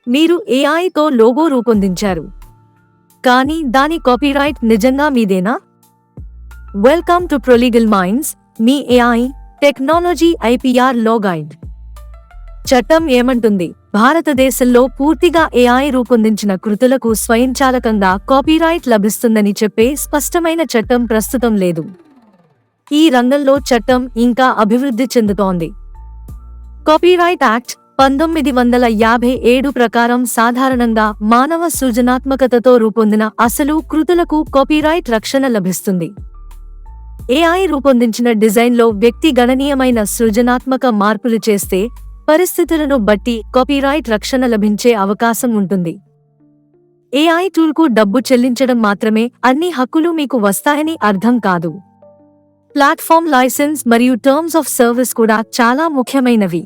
మీరు ఏఐతో లోగో రూపొందించారు, కానీ దాని కాపీరైట్ నిజంగా మీదేనా? వెల్కమ్ టు ప్రొలీగల్ మైండ్స్, మీ AI technology IPR law guide. చట్టం ఏమంటుంది? భారతదేశంలో పూర్తిగా ఏఐ రూపొందించిన కృతులకు స్వయంచాలకంగా కాపీరైట్ లభిస్తుందని చెప్పే స్పష్టమైన చట్టం ప్రస్తుతం లేదు. ఈ రంగంలో చట్టం ఇంకా అభివృద్ధి చెందుతోంది. కాపీరైట్ యాక్ట్ 1957 ప్రకారం సాధారణంగా మానవ సృజనాత్మకతతో రూపొందిన అసలు కృతులకు కాపీరైట్ రక్షణ లభిస్తుంది. ఏఐ రూపొందించిన డిజైన్లో వ్యక్తి గణనీయమైన సృజనాత్మక మార్పులు చేస్తే పరిస్థితులను బట్టి కాపీరైట్ రక్షణ లభించే అవకాశం ఉంటుంది. ఏఐ టూల్కు డబ్బు చెల్లించడం మాత్రమే అన్ని హక్కులు మీకు వస్తాయని అర్థం కాదు. ప్లాట్ఫామ్ లైసెన్స్ మరియు టర్మ్స్ ఆఫ్ సర్వీస్ కూడా చాలా ముఖ్యమైనవి.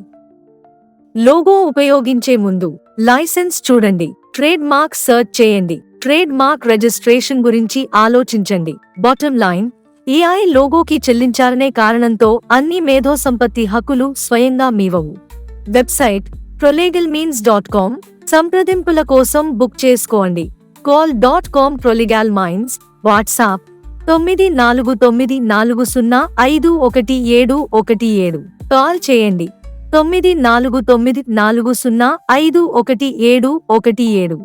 లోగో ఉపయోగించే ముందు లైసెన్స్ చూడండి, ట్రేడ్ మార్క్ సెర్చ్ చేయండి, ట్రేడ్ మార్క్ రిజిస్ట్రేషన్ గురించి ఆలోచించండి. బాటమ్ లైన్, ఏఐ లోగోకి చెల్లించారనే కారణంతో అన్ని మేధో సంపత్తి హక్కులు స్వయంగా మీవవు. Website prolegalminds.com. సంప్రదింపుల కోసం బుక్ చేసుకోండి. call.com Prolegal Minds. WhatsApp 9494051717. Call చేయండి 9494051717.